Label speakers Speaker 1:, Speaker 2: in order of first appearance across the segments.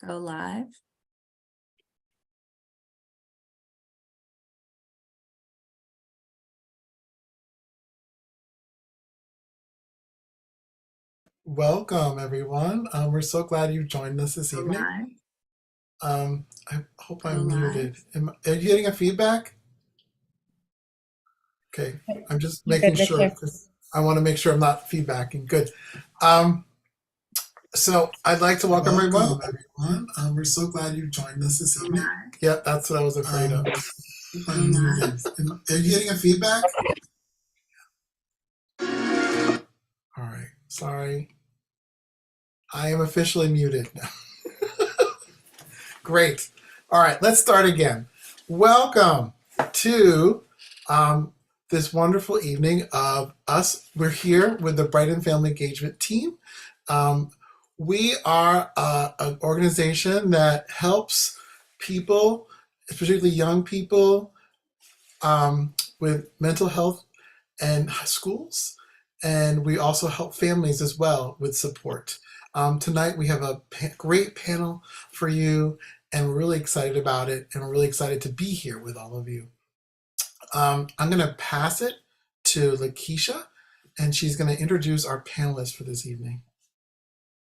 Speaker 1: Go live.
Speaker 2: Welcome, everyone. We're so glad you joined us this
Speaker 1: Go
Speaker 2: evening.
Speaker 1: live.
Speaker 2: I hope
Speaker 1: Go
Speaker 2: I'm
Speaker 1: live.
Speaker 2: muted. Are you getting a feedback? Okay, I'm just
Speaker 3: You're
Speaker 2: making
Speaker 3: good,
Speaker 2: sure
Speaker 3: Victor.
Speaker 2: because I want to make sure I'm not feedbacking. Good. Um, so I'd like to welcome everyone. We're so glad you joined us this
Speaker 1: Go
Speaker 2: evening.
Speaker 1: live.
Speaker 2: Yeah, that's what I was afraid of.
Speaker 1: Go live.
Speaker 2: Are you getting a feedback? All right, sorry. I am officially muted now. Great. All right, let's start again. Welcome to this wonderful evening of us. We're here with the Brighton Family Engagement team. We are an organization that helps people, especially young people, with mental health and schools. And we also help families as well with support. Tonight we have a great panel for you, and we're really excited about it, and we're really excited to be here with all of you. I'm going to pass it to Lakeisha, and she's going to introduce our panelists for this evening.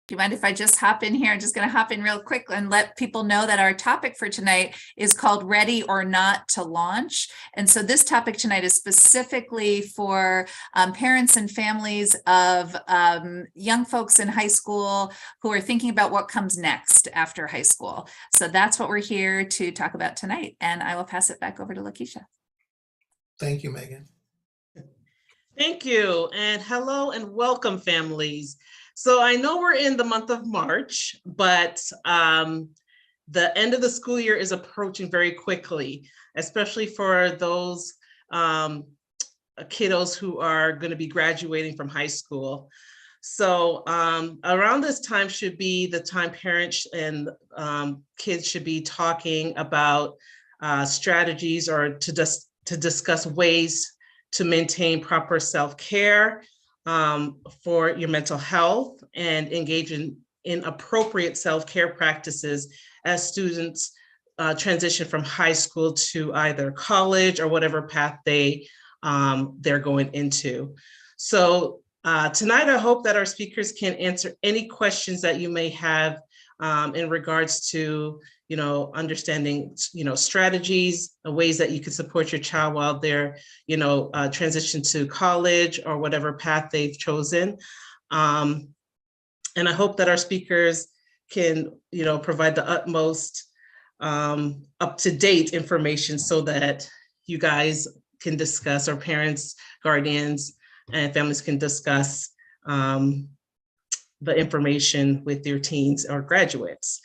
Speaker 1: Do you mind if I just hop in here? I'm just going to hop in real quick and let people know that our topic for tonight is called Ready or Not to Launch. And so this topic tonight is specifically for parents and families of young folks in high school who are thinking about what comes next after high school. So that's what we're here to talk about tonight. And I will pass it back over to Lakeisha.
Speaker 2: Thank you, Megan.
Speaker 4: Thank you, and hello and welcome, families. So I know we're in the month of March, but the end of the school year is approaching very quickly, especially for those kiddos who are going to be graduating from high school. So around this time should be the time parents and kids should be talking about strategies or to discuss ways to maintain proper self-care for your mental health and engage in appropriate self-care practices as students transition from high school to either college or whatever path they're going into. So tonight, I hope that our speakers can answer any questions that you may have in regards to understanding, strategies, ways that you can support your child while they're, transition to college or whatever path they've chosen. And I hope that our speakers can, provide the utmost up-to-date information so that you guys can discuss, or parents, guardians, and families can discuss the information with your teens or graduates.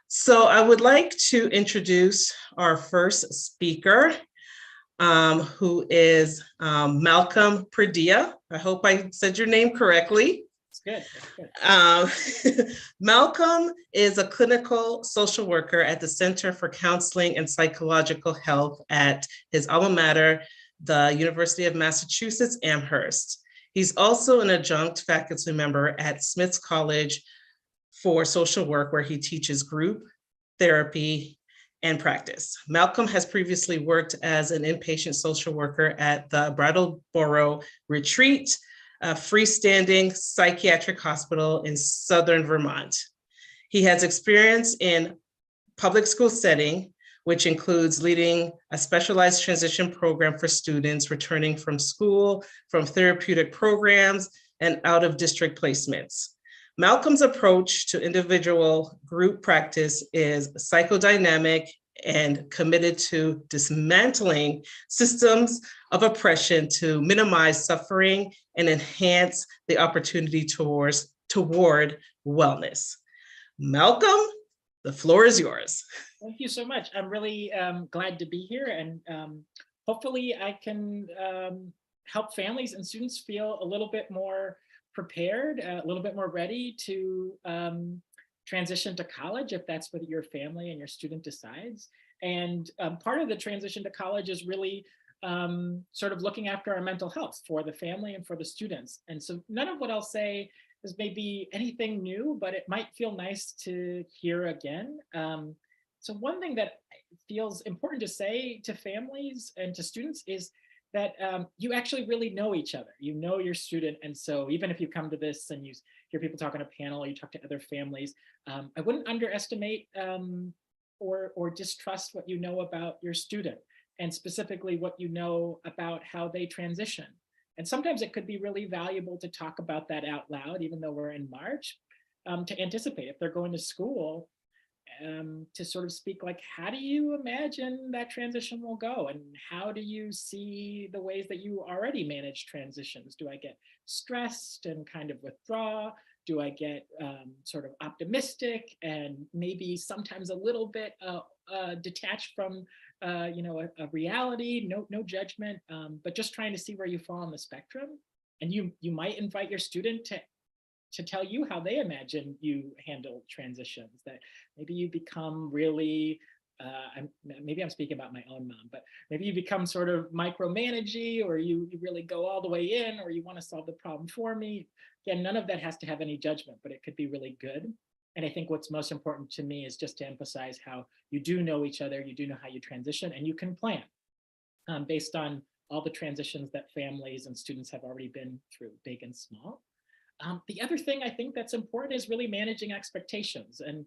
Speaker 4: So I would like to introduce our first speaker, who is Malcolm Pradilla. I hope I said your name correctly.
Speaker 3: That's good.
Speaker 4: Malcolm is a clinical social worker at the Center for Counseling and Psychological Health at his alma mater, the University of Massachusetts, Amherst. He's also an adjunct faculty member at Smith College for Social Work, where he teaches group therapy and practice. Malcolm has previously worked as an inpatient social worker at the Brattleboro Retreat, a freestanding psychiatric hospital in Southern Vermont. He has experience in public school setting, which includes leading a specialized transition program for students returning from school, from therapeutic programs, and out of district placements. Malcolm's approach to individual group practice is psychodynamic and committed to dismantling systems of oppression to minimize suffering and enhance the opportunity toward wellness. Malcolm, the floor is yours.
Speaker 3: Thank you so much. I'm really glad to be here, and hopefully I can help families and students feel a little bit more prepared, a little bit more ready to transition to college if that's what your family and your student decides. And part of the transition to college is really sort of looking after our mental health for the family and for the students. And so none of what I'll say this may be anything new, but it might feel nice to hear again. So one thing that feels important to say to families and to students is that you actually really know each other. You know your student. And so even if you come to this and you hear people talk on a panel, or you talk to other families, I wouldn't underestimate or distrust what you know about your student, and specifically what you know about how they transition. And sometimes it could be really valuable to talk about that out loud, even though we're in March, to anticipate if they're going to school, to sort of speak like, how do you imagine that transition will go? And how do you see the ways that you already manage transitions? Do I get stressed and kind of withdraw? Do I get sort of optimistic and maybe sometimes a little bit detached from a reality? No judgment, but just trying to see where you fall on the spectrum. And you might invite your student to tell you how they imagine you handle transitions, that maybe you become really, maybe I'm speaking about my own mom, but maybe you become sort of micromanagey, or you really go all the way in, or you want to solve the problem for me. Again, none of that has to have any judgment, but it could be really good. And I think what's most important to me is just to emphasize how you do know each other, you do know how you transition, and you can plan based on all the transitions that families and students have already been through, big and small. The other thing I think that's important is really managing expectations. And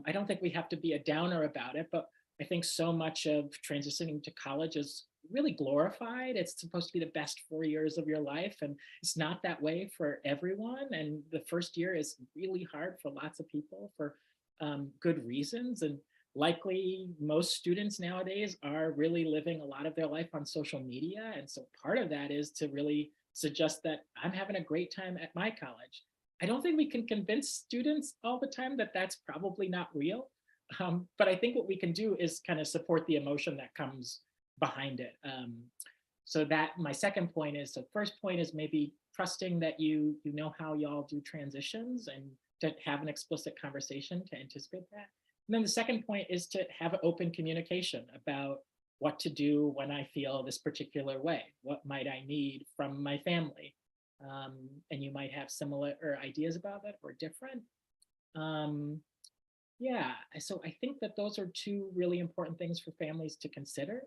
Speaker 3: I don't think we have to be a downer about it, but I think so much of transitioning to college is really glorified. It's supposed to be the best 4 years of your life, and it's not that way for everyone. And the first year is really hard for lots of people for good reasons. And likely most students nowadays are really living a lot of their life on social media. And so part of that is to really suggest that I'm having a great time at my college. I don't think we can convince students all the time that that's probably not real. But I think what we can do is kind of support the emotion that comes behind it. So that my second point is, so first point is maybe trusting that you know how y'all do transitions, and to have an explicit conversation to anticipate that. And then the second point is to have open communication about what to do when I feel this particular way. What might I need from my family? And you might have similar ideas about that or different. Yeah, so I think that those are two really important things for families to consider.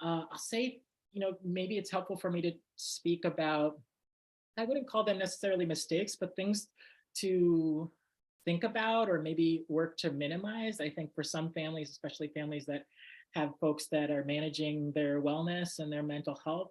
Speaker 3: I'll say, maybe it's helpful for me to speak about, I wouldn't call them necessarily mistakes, but things to think about or maybe work to minimize. I think for some families, especially families that have folks that are managing their wellness and their mental health,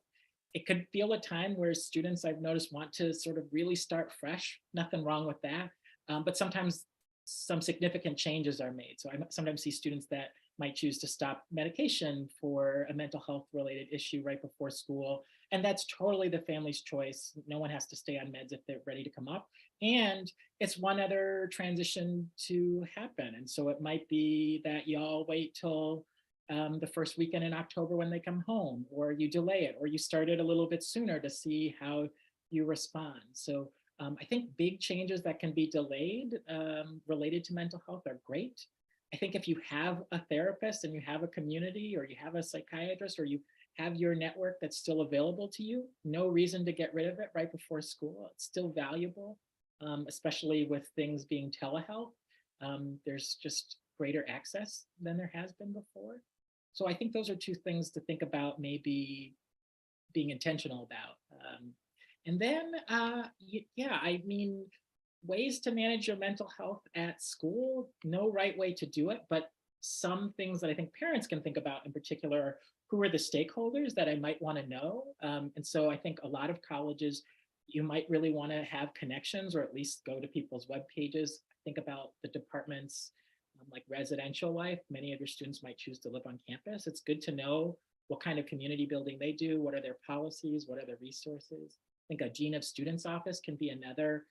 Speaker 3: it could feel a time where students, I've noticed, want to sort of really start fresh. Nothing wrong with that. But sometimes some significant changes are made. So I sometimes see students that might choose to stop medication for a mental health related issue right before school. And that's totally the family's choice. No one has to stay on meds if they're ready to come up. And it's one other transition to happen. And so it might be that y'all wait till the first weekend in October when they come home, or you delay it, or you start it a little bit sooner to see how you respond. So I think big changes that can be delayed related to mental health are great. I think if you have a therapist and you have a community, or you have a psychiatrist, or you have your network that's still available to you, no reason to get rid of it right before school. It's still valuable, especially with things being telehealth. There's just greater access than there has been before. So I think those are two things to think about, maybe being intentional about. And then, yeah, I mean, ways to manage your mental health at school, no right way to do it, but some things that I think parents can think about in particular, who are the stakeholders that I might want to know. And so I think a lot of colleges, you might really want to have connections, or at least go to people's web pages. Think about the departments like residential life. Many of your students might choose to live on campus. It's good to know what kind of community building they do, what are their policies, what are their resources. I think a Dean of Students office can be another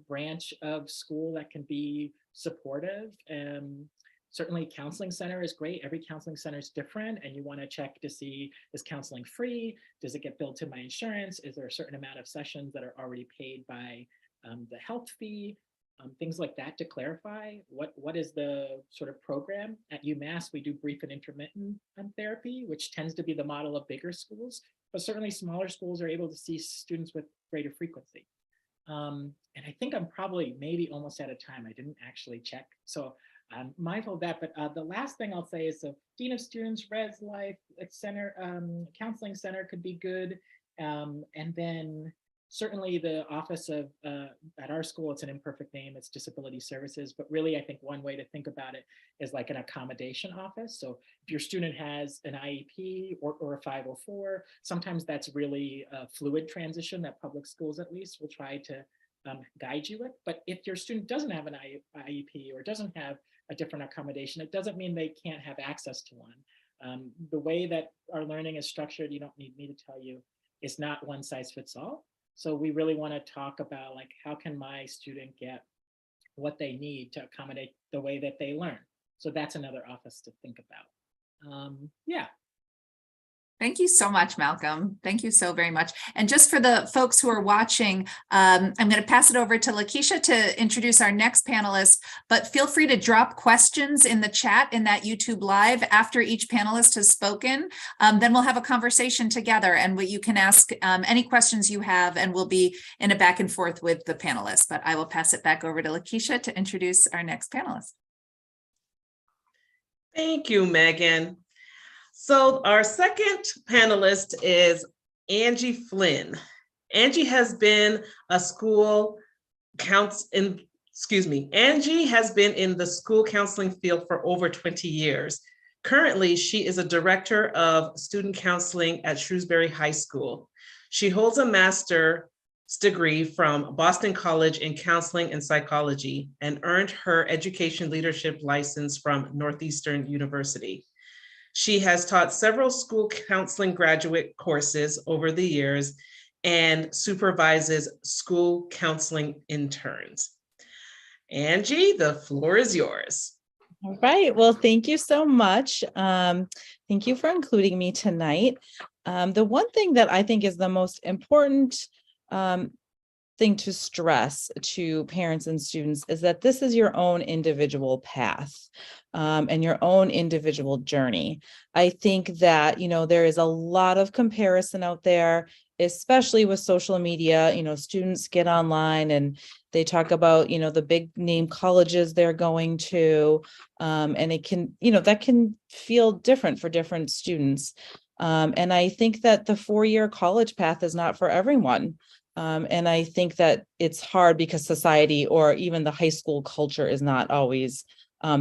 Speaker 3: branch of school that can be supportive. Certainly counseling center is great. Every counseling center is different, and you want to check to see, is counseling free? Does it get billed to my insurance? Is there a certain amount of sessions that are already paid by the health fee? Things like that to clarify what is the sort of program. At UMass, we do brief and intermittent therapy, which tends to be the model of bigger schools, but certainly smaller schools are able to see students with greater frequency. And I think I'm probably maybe almost out of time. I didn't actually check. So I'm mindful of that. But the last thing I'll say is the Dean of Students, Res Life Center, Counseling Center could be good. And then certainly the office of, at our school, it's an imperfect name, it's Disability Services. But really, I think one way to think about it is like an accommodation office. So if your student has an IEP or a 504, sometimes that's really a fluid transition that public schools at least will try to guide you with. But if your student doesn't have an IEP or doesn't have a different accommodation, it doesn't mean they can't have access to one. The way that our learning is structured, you don't need me to tell you, is not one size fits all. So we really want to talk about like, how can my student get what they need to accommodate the way that they learn? So that's another office to think about. Yeah.
Speaker 1: Thank you so much, Malcolm. Thank you so very much. And just for the folks who are watching, I'm going to pass it over to Lakeisha to introduce our next panelist, but feel free to drop questions in the chat in that YouTube Live after each panelist has spoken. Then we'll have a conversation together and you can ask any questions you have, and we'll be in a back and forth with the panelists. But I will pass it back over to Lakeisha to introduce our next panelist.
Speaker 4: Thank you, Megan. So our second panelist is Angie Flynn. Angie has been a school Angie has been in the school counseling field for over 20 years. Currently, she is a director of student counseling at Shrewsbury High School. She holds a master's degree from Boston College in counseling and psychology and earned her education leadership license from Northeastern University. She has taught several school counseling graduate courses over the years and supervises school counseling interns. Angie, the floor is yours.
Speaker 5: All right. Well, thank you so much. Thank you for including me tonight. The one thing that I think is the most important thing to stress to parents and students is that this is your own individual path and your own individual journey. I think that, there is a lot of comparison out there, especially with social media. Students get online and they talk about, the big name colleges they're going to, and it can, that can feel different for different students. And I think that the 4-year college path is not for everyone. And I think that it's hard because society or even the high school culture is not always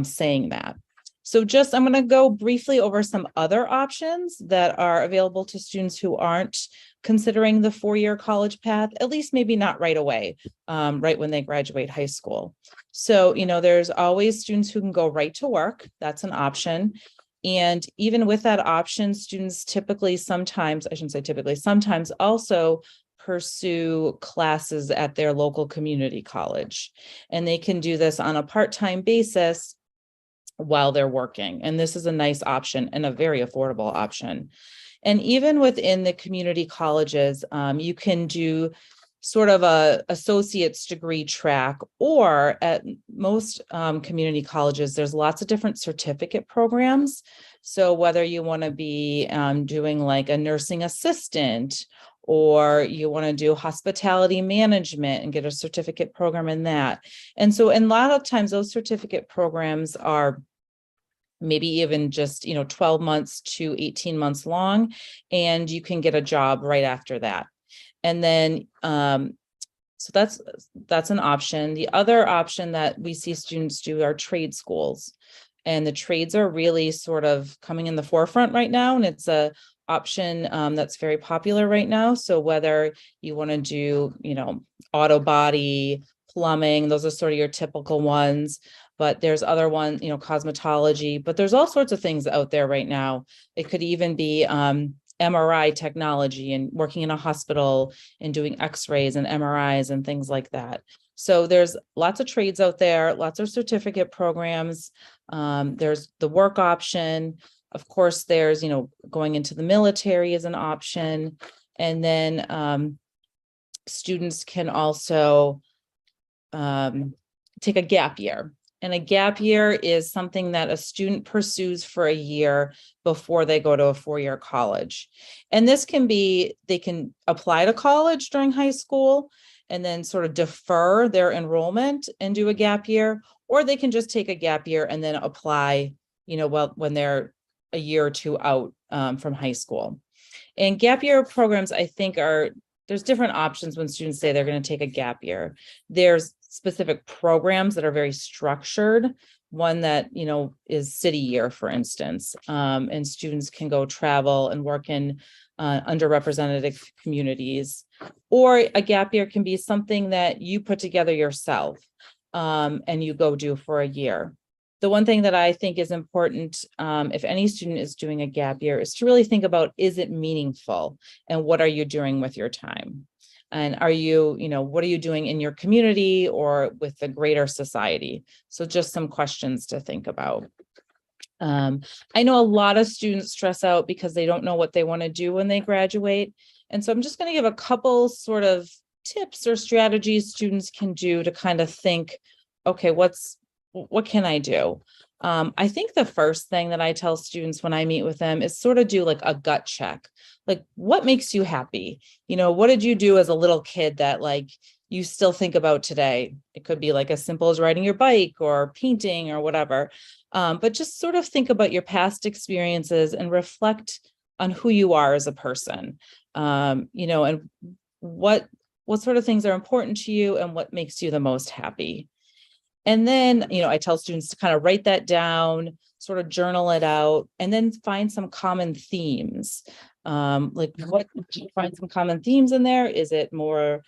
Speaker 5: saying that. So I'm going to go briefly over some other options that are available to students who aren't considering the 4-year college path, at least maybe not right away, right when they graduate high school. So, there's always students who can go right to work. That's an option. And even with that option, students sometimes also pursue classes at their local community college. And they can do this on a part-time basis while they're working. And this is a nice option and a very affordable option. And even within the community colleges, you can do sort of a associate's degree track, or at most community colleges, there's lots of different certificate programs. So whether you want to be doing like a nursing assistant, or you want to do hospitality management and get a certificate program in that. And so, a lot of times those certificate programs are maybe even just, 12 months to 18 months long, and you can get a job right after that. And then, so that's an option. The other option that we see students do are trade schools. And the trades are really sort of coming in the forefront right now. And it's a option that's very popular right now. So whether you want to do, auto body, plumbing, those are sort of your typical ones. But there's other ones, cosmetology, but there's all sorts of things out there right now. It could even be MRI technology and working in a hospital and doing x-rays and MRIs and things like that. So there's lots of trades out there, lots of certificate programs. There's the work option. Of course, there's, going into the military is an option. And then students can also take a gap year. And a gap year is something that a student pursues for a year before they go to a 4-year college. And this can be, they can apply to college during high school, and then sort of defer their enrollment and do a gap year, or they can just take a gap year and then apply, when they're a year or two out from high school. And gap year programs, I think, there's different options when students say they're going to take a gap year. There's specific programs that are very structured. One that, is City Year, for instance, and students can go travel and work in underrepresented communities. Or a gap year can be something that you put together yourself and you go do for a year. The one thing that I think is important, if any student is doing a gap year, is to really think about, is it meaningful? And what are you doing with your time? And are you, what are you doing in your community or with the greater society? So just some questions to think about. I know a lot of students stress out because they don't know what they want to do when they graduate. And so I'm just going to give a couple sort of tips or strategies students can do to kind of think, okay, what can I do? I think the first thing that I tell students when I meet with them is sort of do like a gut check. Like, what makes you happy? What did you do as a little kid that like you still think about today? It could be like as simple as riding your bike or painting or whatever. But just sort of think about your past experiences and reflect on who you are as a person, and what sort of things are important to you and what makes you the most happy. And then, I tell students to kind of write that down, sort of journal it out, and then find some common themes. Find some common themes in there. Is it more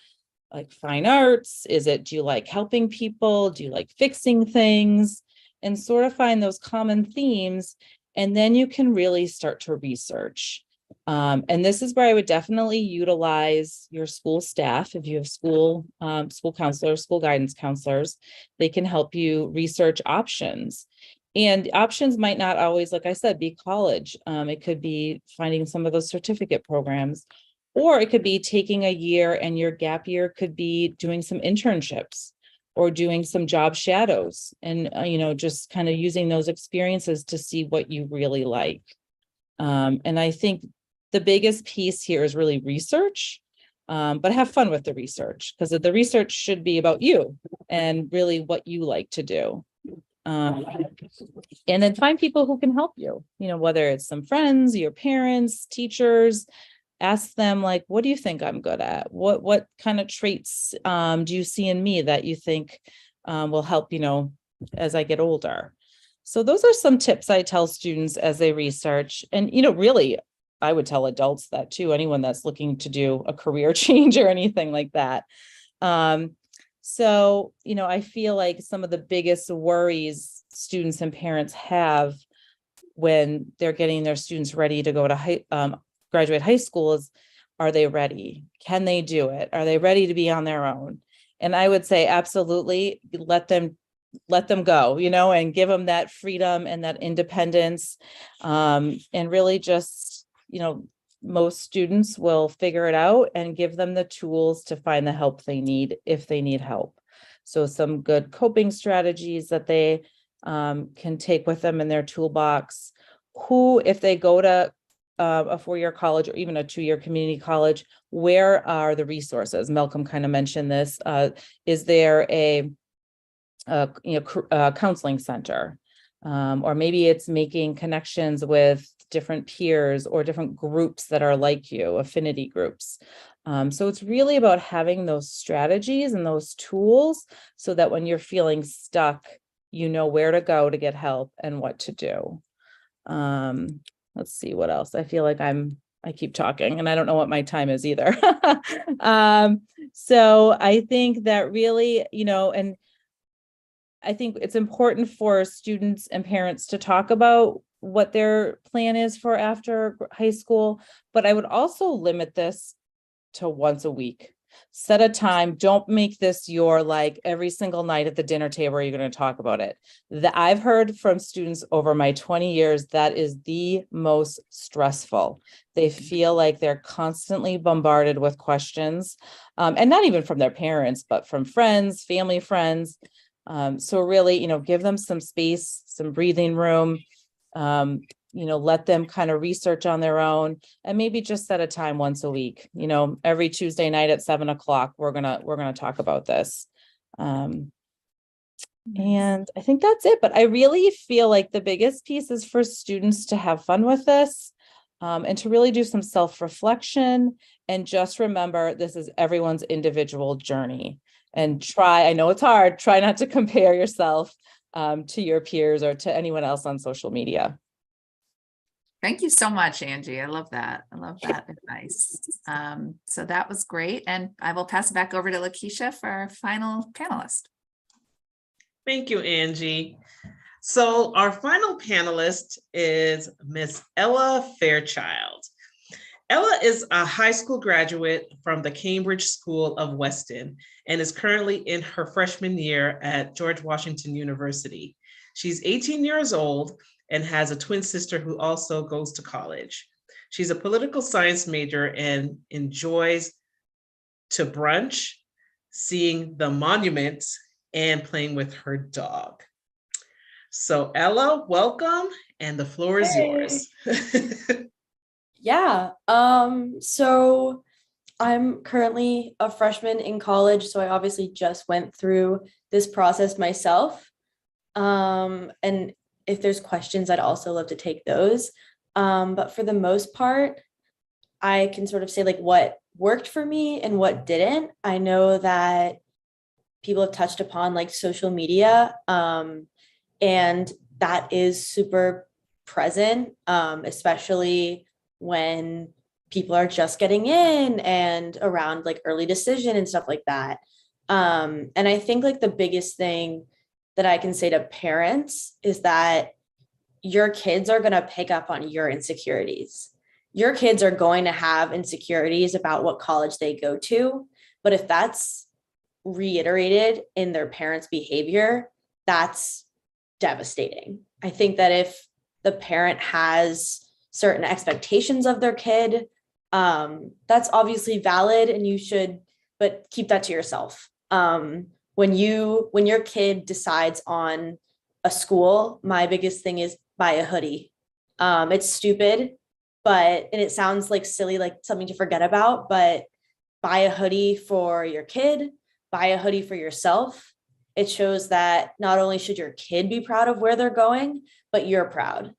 Speaker 5: like fine arts? Do you like helping people? Do you like fixing things? And sort of find those common themes. And then you can really start to research. And this is where I would definitely utilize your school staff. If you have school counselors, school guidance counselors, they can help you research options. And options might not always, like I said, be college. It could be finding some of those certificate programs, or it could be taking a year, and your gap year could be doing some internships or doing some job shadows, and just kind of using those experiences to see what you really like. And I think the biggest piece here is really research, but have fun with the research, because the research should be about you and really what you like to do. And then find people who can help you, whether it's some friends, your parents, teachers. Ask them, like, what do you think I'm good at? What kind of traits do you see in me that you think will help, as I get older? So those are some tips I tell students as they research. And, really, I would tell adults that too, anyone that's looking to do a career change or anything like that. So, I feel like some of the biggest worries students and parents have when they're getting their students ready to go to graduate high school is, are they ready? Can they do it? Are they ready to be on their own? And I would say, absolutely, let them go, and give them that freedom and that independence. And really just, most students will figure it out, and give them the tools to find the help they need if they need help. So some good coping strategies that they can take with them in their toolbox. If they go to a 4-year college or even a 2-year community college, where are the resources? Malcolm kind of mentioned this. Is there a counseling center? Or maybe it's making connections with different peers or different groups that are like you, affinity groups. So it's really about having those strategies and those tools so that when you're feeling stuck, you know where to go to get help and what to do. Let's see what else. I feel like I keep talking and I don't know what my time is either. So I think that really, and I think it's important for students and parents to talk about what their plan is for after high school, but I would also limit this to once a week. Set a time. Don't make this your like every single night at the dinner table you're going to talk about it. I've heard from students over my 20 years that is the most stressful. They feel like they're constantly bombarded with questions, and not even from their parents, but from friends, family friends. So really, give them some space, some breathing room. let them kind of research on their own, and maybe just set a time once a week, every Tuesday night at 7 o'clock, we're gonna talk about this. And I think that's it, but I really feel like the biggest piece is for students to have fun with this, and to really do some self-reflection, and just remember this is everyone's individual journey, and I know it's hard, try not to compare yourself to your peers or to anyone else on social media.
Speaker 1: Thank you so much, Angie. I love that. I love that advice. So that was great. And I will pass it back over to Lakeisha for our final panelist.
Speaker 4: Thank you, Angie. So our final panelist is Miss Ella Fairchild. Ella is a high school graduate from the Cambridge School of Weston and is currently in her freshman year at George Washington University. She's 18 years old and has a twin sister who also goes to college. She's a political science major and enjoys to brunch, seeing the monuments, and playing with her dog. So Ella, welcome, and the floor is yours.
Speaker 6: Yeah, so I'm currently a freshman in college, so I obviously just went through this process myself. And if there's questions, I'd also love to take those. But for the most part, I can sort of say like what worked for me and what didn't. I know that people have touched upon like social media, and that is super present, especially when people are just getting in and around like early decision and stuff like that. And I think like the biggest thing that I can say to parents is that your kids are going to pick up on your insecurities. Your kids are going to have insecurities about what college they go to. But if that's reiterated in their parents' behavior, that's devastating. I think that if the parent has certain expectations of their kid, that's obviously valid and you should, but keep that to yourself. When your kid decides on a school, my biggest thing is buy a hoodie. It's stupid, and it sounds like silly, like something to forget about, but buy a hoodie for your kid, buy a hoodie for yourself. It shows that not only should your kid be proud of where they're going, but you're proud.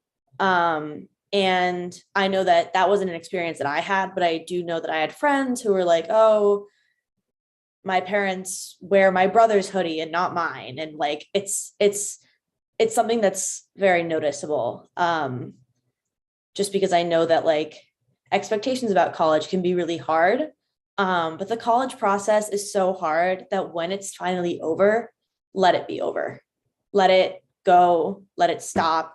Speaker 6: And I know that that wasn't an experience that I had, but I do know that I had friends who were like, oh, my parents wear my brother's hoodie and not mine. And like, it's something that's very noticeable. Just because I know that like expectations about college can be really hard. But the college process is so hard that when it's finally over, let it be over. Let it go, let it stop.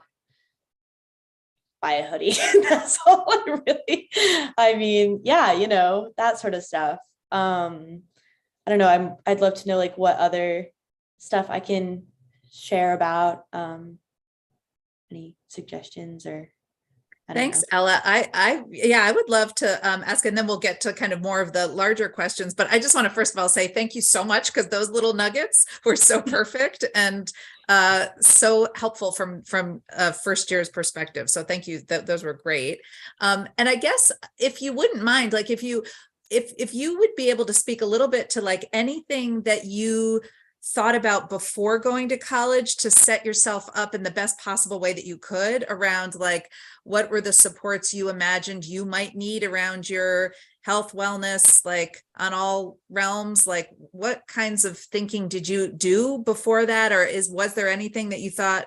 Speaker 6: Buy a hoodie. That's all I mean, yeah, that sort of stuff. I don't know. I'd love to know like what other stuff I can share about, any suggestions or
Speaker 1: Thanks, Ella. I would love to ask, and then we'll get to kind of more of the larger questions. But I just want to first of all say thank you so much, because those little nuggets were so perfect and so helpful from a first year's perspective. So thank you. Those were great. And I guess if you wouldn't mind, like if you would be able to speak a little bit to like anything that you thought about before going to college to set yourself up in the best possible way that you could around like what were the supports you imagined you might need around your health, wellness, like on all realms, like what kinds of thinking did you do before that? Or was there anything that you thought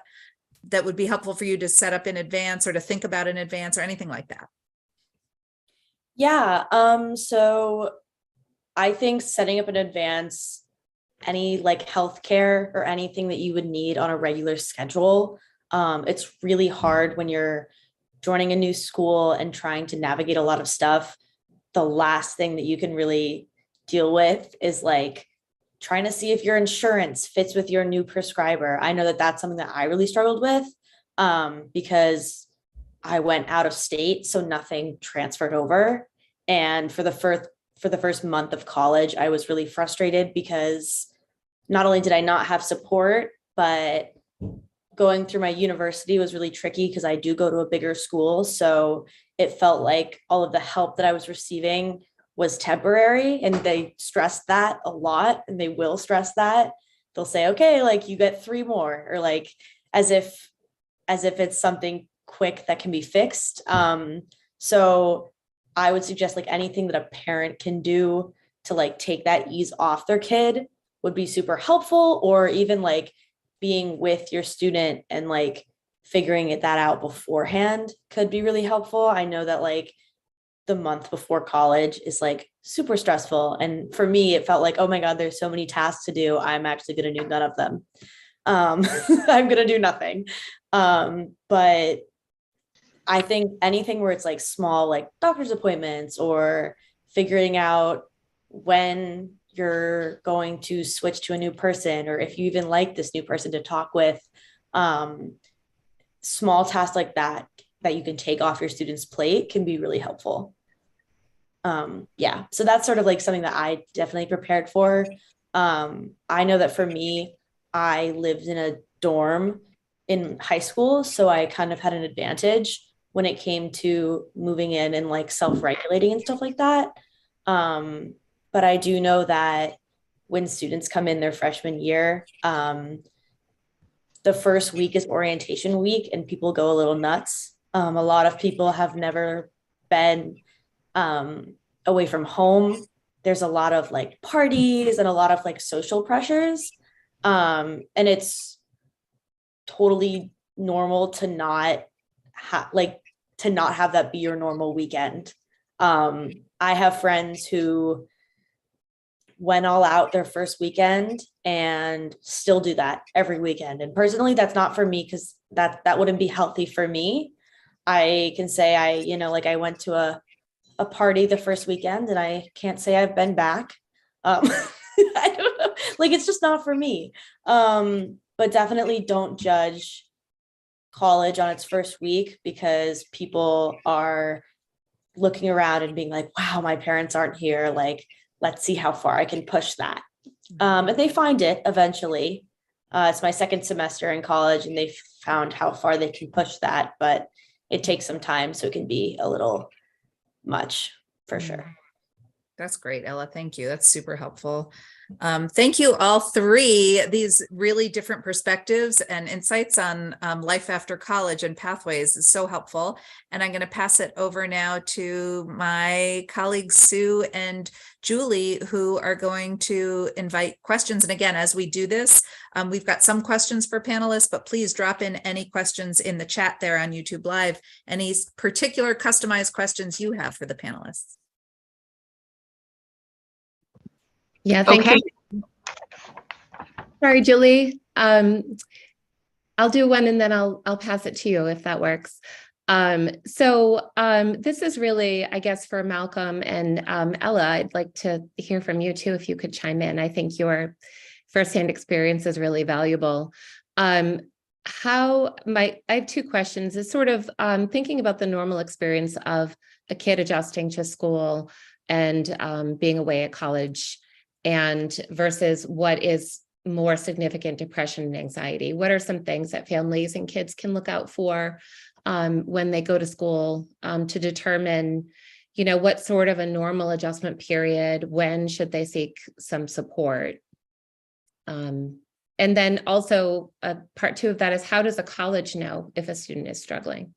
Speaker 1: that would be helpful for you to set up in advance or to think about in advance or anything like that?
Speaker 6: Yeah. So I think setting up in advance any like healthcare or anything that you would need on a regular schedule. It's really hard when you're joining a new school and trying to navigate a lot of stuff. The last thing that you can really deal with is like trying to see if your insurance fits with your new prescriber. I know that that's something that I really struggled with, because I went out of state, so nothing transferred over. And for the first month of college, I was really frustrated because not only did I not have support, but going through my university was really tricky because I do go to a bigger school. So it felt like all of the help that I was receiving was temporary, and they stressed that a lot, and they will stress that. They'll say, okay, like you get 3 more, or like as if it's something quick that can be fixed. So I would suggest like anything that a parent can do to like take that ease off their kid would be super helpful, or even like being with your student and like figuring that out beforehand could be really helpful. I know that like the month before college is like super stressful. And for me, it felt like, oh my God, there's so many tasks to do. I'm actually going to do none of them. I'm going to do nothing. But I think anything where it's like small, like doctor's appointments, or figuring out when you're going to switch to a new person, or if you even like this new person to talk with, small tasks like that you can take off your student's plate can be really helpful. Yeah, so that's sort of like something that I definitely prepared for. I know that for me, I lived in a dorm in high school, so I kind of had an advantage when it came to moving in and like self-regulating and stuff like that. But I do know that when students come in their freshman year, the first week is orientation week and people go a little nuts. A lot of people have never been away from home. There's a lot of like parties and a lot of like social pressures. And it's totally normal to not have that be your normal weekend. I have friends who went all out their first weekend and still do that every weekend. And personally, that's not for me, because that wouldn't be healthy for me. I can say I went to a party the first weekend and I can't say I've been back. I don't know, like it's just not for me. But definitely don't judge college on its first week, because people are looking around and being like, wow, my parents aren't here. Like, let's see how far I can push that. And they find it eventually. It's my second semester in college and they found how far they can push that, but it takes some time. So it can be a little much for sure.
Speaker 1: That's great, Ella. Thank you. That's super helpful. Thank you all three. These really different perspectives and insights on life after college and pathways is so helpful. And I'm going to pass it over now to my colleagues, Sue and Julie, who are going to invite questions. And again, as we do this, we've got some questions for panelists, but please drop in any questions in the chat there on YouTube Live, any particular customized questions you have for the panelists.
Speaker 7: Yeah, thank you. Sorry, Julie. I'll do one and then I'll pass it to you if that works. This is really, I guess, for Malcolm and Ella. I'd like to hear from you too, if you could chime in. I think your firsthand experience is really valuable. I have 2 questions. Is sort of thinking about the normal experience of a kid adjusting to school and being away at college, and versus what is more significant depression and anxiety. What are some things that families and kids can look out for when they go to school to determine, what sort of a normal adjustment period, when should they seek some support? And then also part 2 of that is, how does a college know if a student is struggling?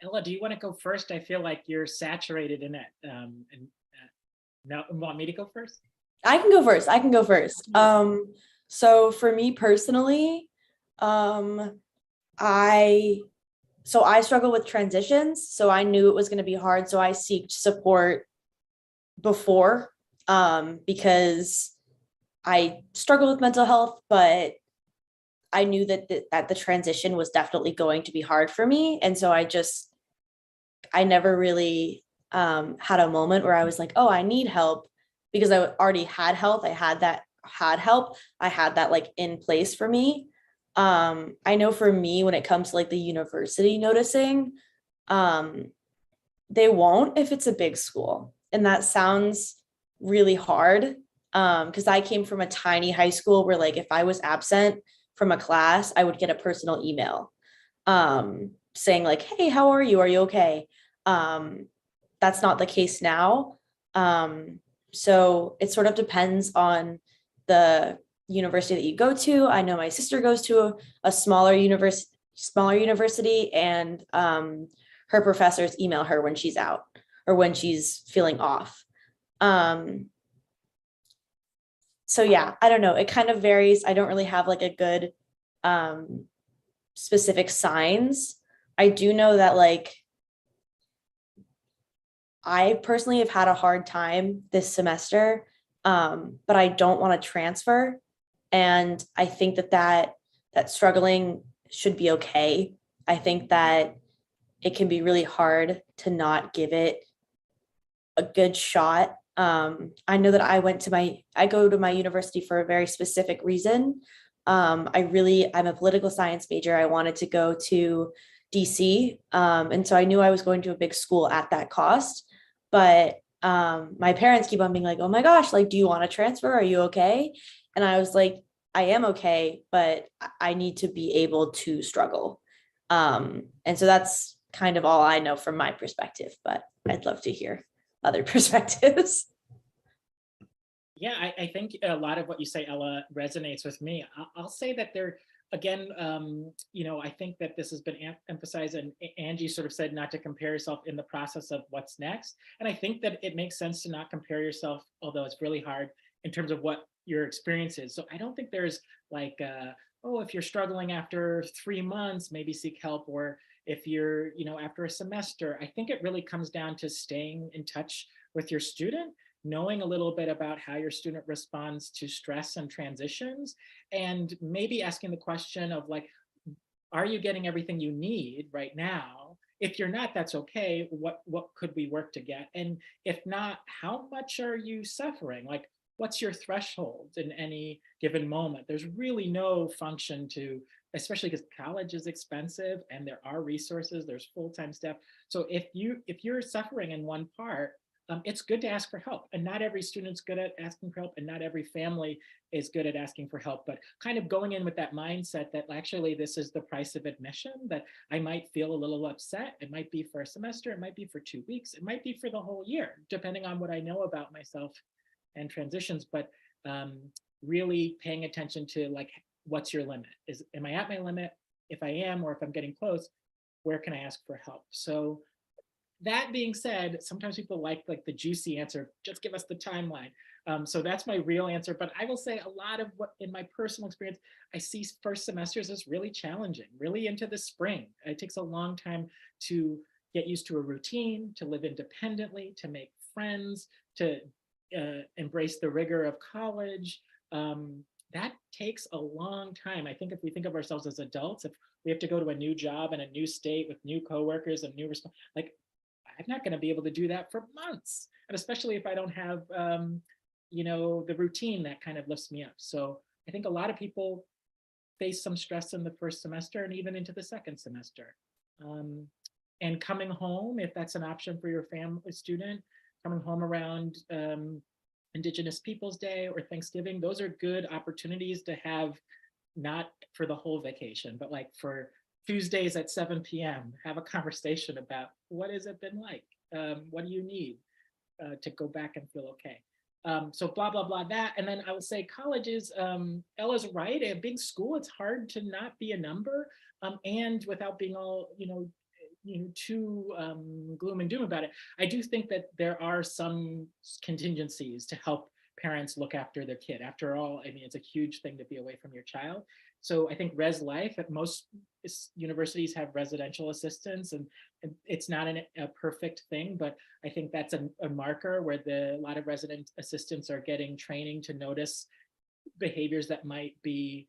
Speaker 3: Ella, do you want to go first? I feel like you're saturated in it. No, want me to go first?
Speaker 6: I can go first. So for me personally, I struggle with transitions, so I knew it was going to be hard. So I sought support before, because I struggle with mental health, but I knew that the transition was definitely going to be hard for me. And so I never really had a moment where I was like, oh, I need help, because I already had help. I had that like in place for me. I know for me, when it comes to like the university noticing, they won't if it's a big school. And that sounds really hard, because I came from a tiny high school where like if I was absent from a class, I would get a personal email saying like, hey, how are you? Are you okay? That's not the case now. So it sort of depends on the university that you go to. I know my sister goes to a smaller university, and her professors email her when she's out or when she's feeling off. So yeah, I don't know. It kind of varies. I don't really have like a good specific signs. I do know that like I personally have had a hard time this semester, but I don't want to transfer. And I think that struggling should be okay. I think that it can be really hard to not give it a good shot. I know that I go to my university for a very specific reason. I'm a political science major. I wanted to go to DC. And so I knew I was going to a big school at that cost. But my parents keep on being like, oh my gosh, like, do you want to transfer? Are you okay? And I was like, I am okay, but I need to be able to struggle. And so that's kind of all I know from my perspective, but I'd love to hear other perspectives.
Speaker 3: Yeah, I think a lot of what you say, Ella, resonates with me. I'll say that again, I think that this has been emphasized, and Angie sort of said not to compare yourself in the process of what's next. And I think that it makes sense to not compare yourself, although it's really hard in terms of what your experience is. So I don't think there's like, if you're struggling after 3 months, maybe seek help, or if you're, after a semester. I think it really comes down to staying in touch with your student, knowing a little bit about how your student responds to stress and transitions, and maybe asking the question of like, are you getting everything you need right now? If you're not, that's okay. What could we work to get? And if not, how much are you suffering? Like, what's your threshold in any given moment? There's really no function to, especially because college is expensive and there are resources, there's full-time staff. So if you're suffering in one part, it's good to ask for help. And not every student's good at asking for help, and not every family is good at asking for help, but kind of going in with that mindset that actually this is the price of admission, that I might feel a little upset. It might be for a semester, it might be for 2 weeks, it might be for the whole year, depending on what I know about myself and transitions. But really paying attention to like, what's your limit? Am I at my limit? If I am, or if I'm getting close, where can I ask for help? So that being said, sometimes people like the juicy answer, just give us the timeline. So that's my real answer. But I will say a lot of what, in my personal experience, I see first semesters as really challenging, really into the spring. It takes a long time to get used to a routine, to live independently, to make friends, to embrace the rigor of college. That takes a long time. I think if we think of ourselves as adults, if we have to go to a new job in a new state with new coworkers and new I'm not going to be able to do that for months. And especially if I don't have, the routine that kind of lifts me up. So I think a lot of people face some stress in the first semester and even into the second semester. And coming home, if that's an option for your family student, coming home around Indigenous Peoples Day or Thanksgiving, those are good opportunities to have, not for the whole vacation, but like for Tuesdays at 7 p.m., have a conversation about what has it been like? What do you need to go back and feel okay? So blah, blah, blah, that. And then I will say colleges, Ella's right, a big school, it's hard to not be a number and without being all, too gloom and doom about it. I do think that there are some contingencies to help parents look after their kid. After all, I mean, it's a huge thing to be away from your child. So I think Res Life at most universities have residential assistants, and it's not a perfect thing, but I think that's a marker where a lot of resident assistants are getting training to notice behaviors that might be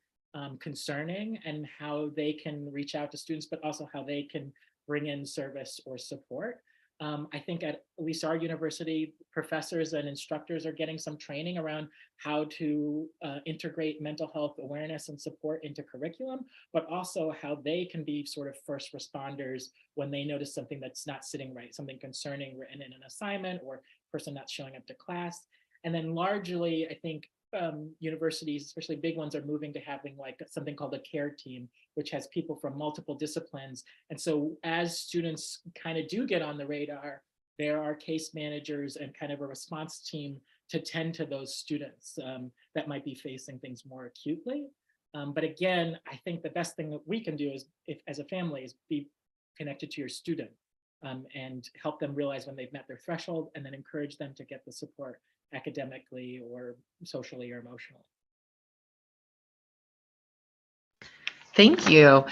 Speaker 3: concerning and how they can reach out to students, but also how they can bring in service or support. I think at least our university, professors and instructors are getting some training around how to integrate mental health awareness and support into curriculum, but also how they can be sort of first responders when they notice something that's not sitting right, something concerning written in an assignment or person not showing up to class. And then largely, I think universities, especially big ones, are moving to having like something called a care team, which has people from multiple disciplines. And so as students kind of do get on the radar, there are case managers and kind of a response team to tend to those students that might be facing things more acutely. But again, I think the best thing that we can do is, if as a family, is be connected to your student and help them realize when they've met their threshold, and then encourage them to get the support academically or socially or emotionally.
Speaker 8: Thank you.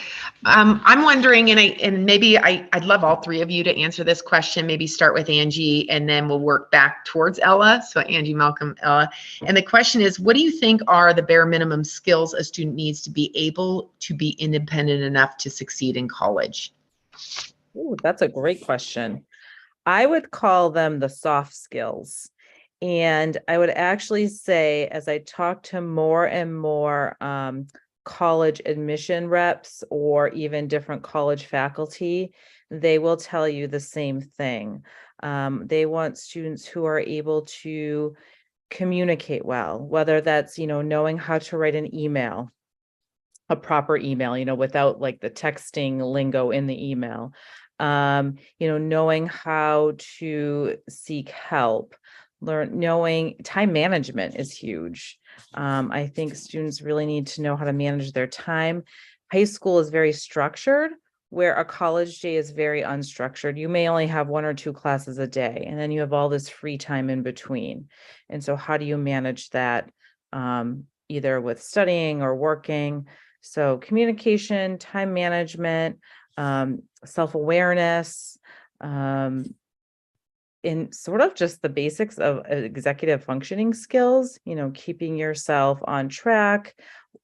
Speaker 8: I'm wondering, and maybe I'd love all three of you to answer this question. Maybe start with Angie, and then we'll work back towards Ella. So Angie, Malcolm, Ella. And the question is, what do you think are the bare minimum skills a student needs to be able to be independent enough to succeed in college?
Speaker 5: Ooh, that's a great question. I would call them the soft skills. And I would actually say, as I talk to more and more college admission reps or even different college faculty, they will tell you the same thing. They want students who are able to communicate well, whether that's, knowing how to write an email, a proper email, without like the texting lingo in the email, knowing how to seek help, knowing time management is huge. I think students really need to know how to manage their time. High school is very structured, where a college day is very unstructured. You may only have 1 or 2 classes a day, and then you have all this free time in between. And so how do you manage that, either with studying or working? So communication, time management, self-awareness, in sort of just the basics of executive functioning skills, keeping yourself on track,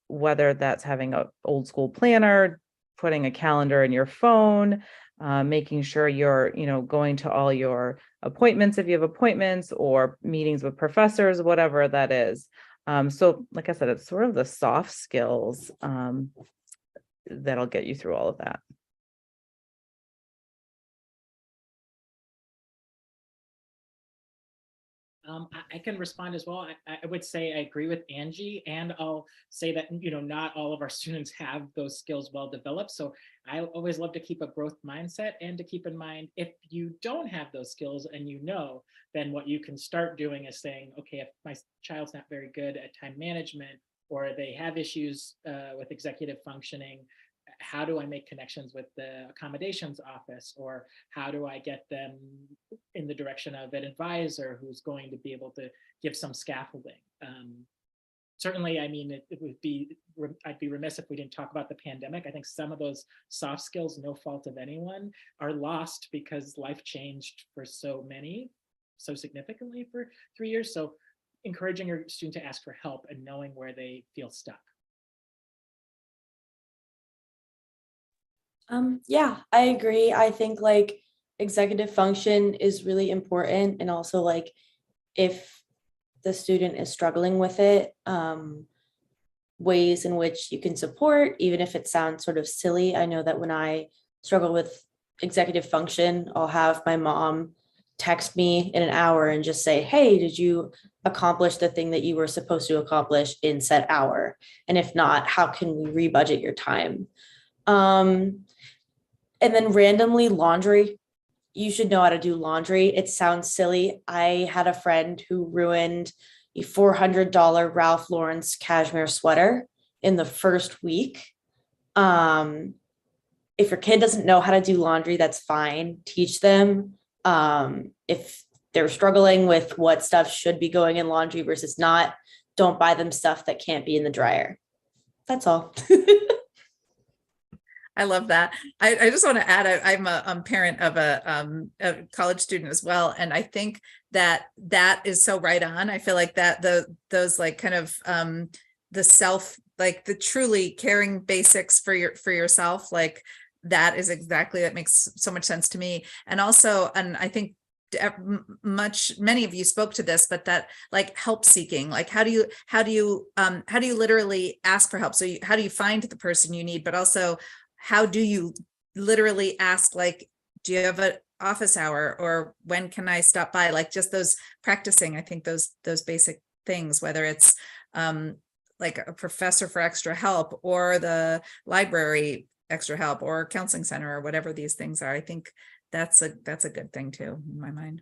Speaker 5: whether that's having an old school planner, putting a calendar in your phone, making sure you're, going to all your appointments if you have appointments, or meetings with professors, whatever that is. So like I said, it's sort of the soft skills that'll get you through all of that.
Speaker 3: I can respond as well. I would say I agree with Angie, and I'll say that, not all of our students have those skills well developed. So I always love to keep a growth mindset, and to keep in mind, if you don't have those skills and then what you can start doing is saying, okay, if my child's not very good at time management, or they have issues with executive functioning, how do I make connections with the accommodations office, or how do I get them in the direction of an advisor who's going to be able to give some scaffolding? Certainly, I mean, I'd be remiss if we didn't talk about the pandemic. I think some of those soft skills, no fault of anyone, are lost because life changed for so many, so significantly for 3 years. So encouraging your student to ask for help and knowing where they feel stuck.
Speaker 6: Yeah, I agree. I think like executive function is really important, and also like if the student is struggling with it, ways in which you can support, even if it sounds sort of silly. I know that when I struggle with executive function, I'll have my mom text me in an hour and just say, hey, did you accomplish the thing that you were supposed to accomplish in said hour? And if not, how can we rebudget your time? And then randomly laundry. You should know how to do laundry. It sounds silly. I had a friend who ruined a $400 Ralph Lauren's cashmere sweater in the first week. If your kid doesn't know how to do laundry, that's fine. Teach them. If they're struggling with what stuff should be going in laundry versus not, don't buy them stuff that can't be in the dryer. That's all.
Speaker 1: I love that. I just want to add, I'm a parent of a college student as well. And I think that is so right on. I feel like that those like kind of the self, like the truly caring basics for yourself, like that is exactly, that makes so much sense to me. And also, and I think many of you spoke to this, but that like help seeking, like how do you literally ask for help? So how do you find the person you need, but also how do you literally ask, like, do you have an office hour, or when can I stop by? Like just those practicing, I think those basic things, whether it's like a professor for extra help, or the library extra help, or counseling center, or whatever these things are. I think that's a good thing too, in my mind.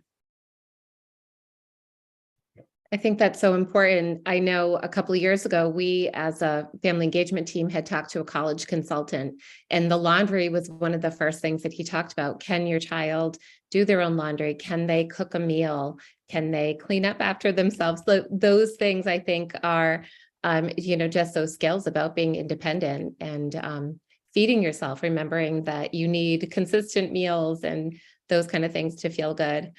Speaker 7: I think that's so important. I know a couple of years ago, we as a family engagement team had talked to a college consultant, and the laundry was one of the first things that he talked about. Can your child do their own laundry? Can they cook a meal? Can they clean up after themselves? Those things I think are, just those skills about being independent and feeding yourself, remembering that you need consistent meals and those kind of things to feel good.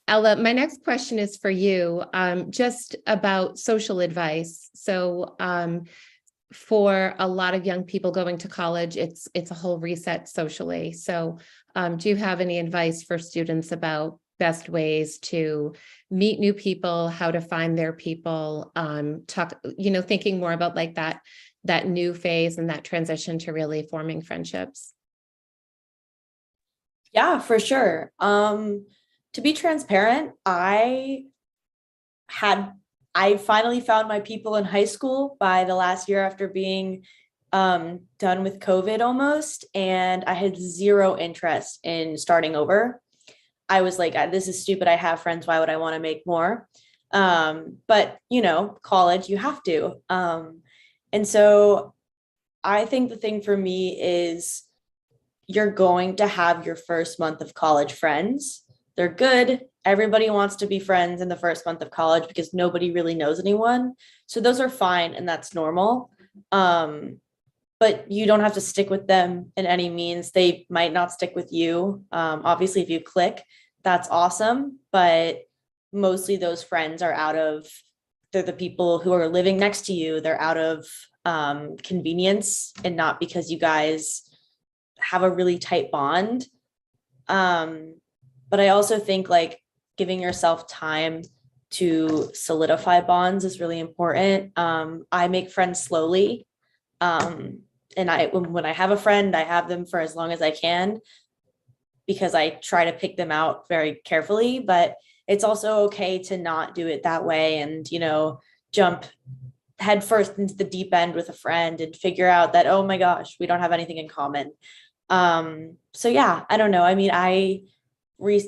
Speaker 7: Ella, my next question is for you, just about social advice. So for a lot of young people going to college, it's a whole reset socially. So do you have any advice for students about best ways to meet new people, how to find their people, thinking more about like that new phase and that transition to really forming friendships?
Speaker 6: Yeah, for sure. To be transparent, I finally found my people in high school by the last year after being done with COVID almost, and I had zero interest in starting over. I was like, this is stupid. I have friends. Why would I want to make more? But college, you have to. And so I think the thing for me is you're going to have your first month of college friends. They're good. Everybody wants to be friends in the first month of college because nobody really knows anyone. So those are fine and that's normal. But you don't have to stick with them in any means. They might not stick with you. Obviously, if you click, that's awesome. But mostly those friends they're the people who are living next to you. They're out of convenience and not because you guys have a really tight bond. But I also think like giving yourself time to solidify bonds is really important. I make friends slowly. And when I have a friend, I have them for as long as I can because I try to pick them out very carefully, but it's also okay to not do it that way and, jump headfirst into the deep end with a friend and figure out that, oh my gosh, we don't have anything in common. So yeah, I don't know. I mean, I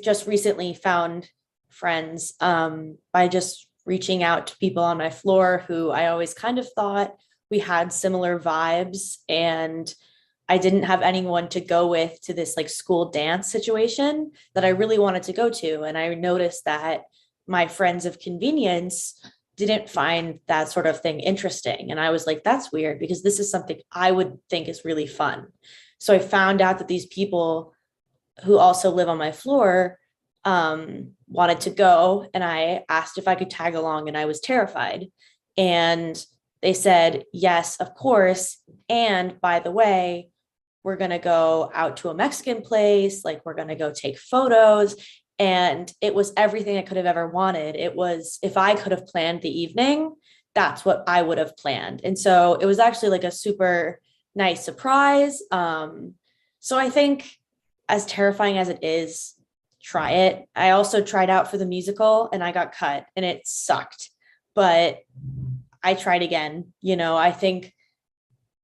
Speaker 6: just recently found friends by just reaching out to people on my floor who I always kind of thought we had similar vibes, and I didn't have anyone to go with to this like school dance situation that I really wanted to go to. And I noticed that my friends of convenience didn't find that sort of thing interesting. And I was like, that's weird because this is something I would think is really fun. So I found out that these people who also live on my floor wanted to go, and I asked if I could tag along, and I was terrified. And they said, yes, of course. And by the way, we're going to go out to a Mexican place. Like we're going to go take photos. And it was everything I could have ever wanted. It was, if I could have planned the evening, that's what I would have planned. And so it was actually like a super nice surprise. So I think as terrifying as it is, try it. I also tried out for the musical and I got cut and it sucked, but I tried again. I think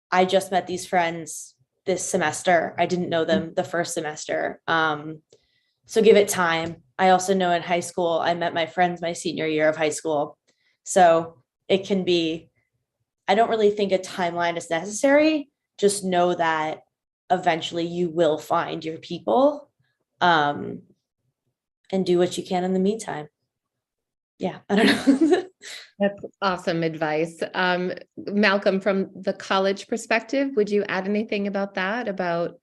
Speaker 6: I just met these friends this semester. I didn't know them the first semester. So give it time. I also know in high school, I met my friends my senior year of high school. So it can be, I don't really think a timeline is necessary. Just know that eventually you will find your people and do what you can in the meantime. Yeah, I don't know.
Speaker 7: That's awesome advice. Malcolm, from the college perspective, would you add anything about that, about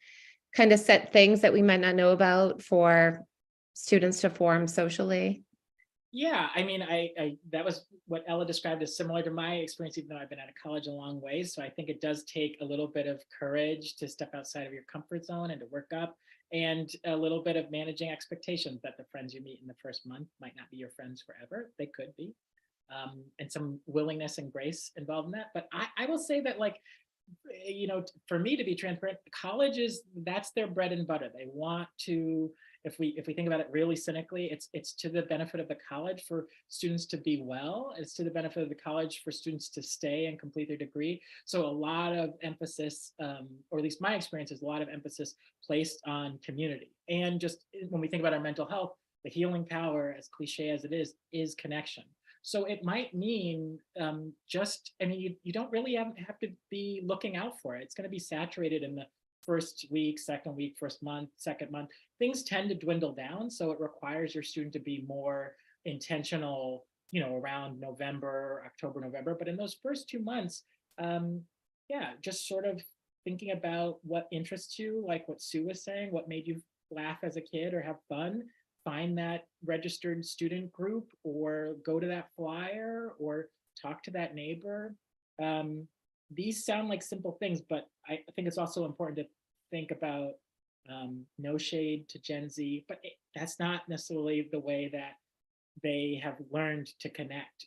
Speaker 7: kind of set things that we might not know about for students to form socially?
Speaker 3: Yeah, I mean, I that was what Ella described as similar to my experience, even though I've been out of college a long way. So I think it does take a little bit of courage to step outside of your comfort zone and to work up, and a little bit of managing expectations that the friends you meet in the first month might not be your friends forever. They could be, and some willingness and grace involved in that. But I will say that, like, for me, to be transparent, college that's their bread and butter. They want to if we think about it really cynically, it's to the benefit of the college for students to be well. It's to the benefit of the college for students to stay and complete their degree. So a lot of emphasis, or at least my experience, is a lot of emphasis placed on community. And just when we think about our mental health, the healing power, as cliche as it is connection. So it might mean you don't really have to be looking out for it. It's going to be saturated in the first week, second week, first month, second month. Things tend to dwindle down. So it requires your student to be more intentional, around November, October, November. But in those first 2 months, just sort of thinking about what interests you, like what Sue was saying, what made you laugh as a kid or have fun. Find that registered student group, or go to that flyer, or talk to that neighbor. These sound like simple things, but I think it's also important to think about, no shade to Gen Z, but that's not necessarily the way that they have learned to connect.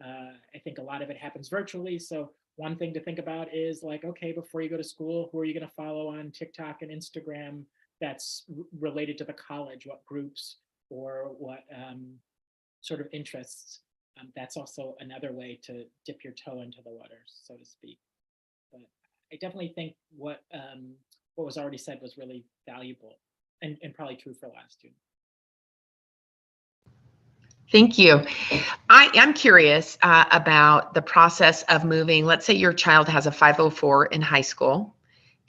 Speaker 3: I think a lot of it happens virtually. So one thing to think about is like, okay, before you go to school, who are you going to follow on TikTok and Instagram that's related to the college? What groups or what sort of interests? That's also another way to dip your toe into the water, so to speak. But I definitely think what was already said was really valuable and probably true for a lot of students.
Speaker 8: Thank you. I'm curious about the process of moving. Let's say your child has a 504 in high school,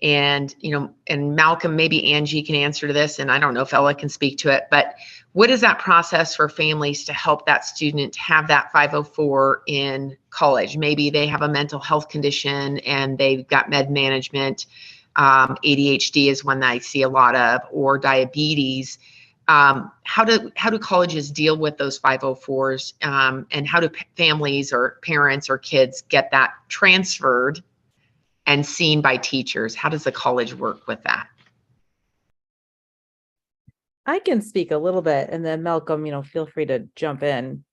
Speaker 8: and and Malcolm, maybe Angie can answer to this, and I don't know if Ella can speak to it, but what is that process for families to help that student have that 504 in college? Maybe they have a mental health condition and they've got med management. ADHD is one that I see a lot of, or diabetes. How do colleges deal with those 504s, and how do families or parents or kids get that transferred and seen by teachers? How does the college work with that?
Speaker 5: I can speak a little bit, and then Malcolm, feel free to jump in.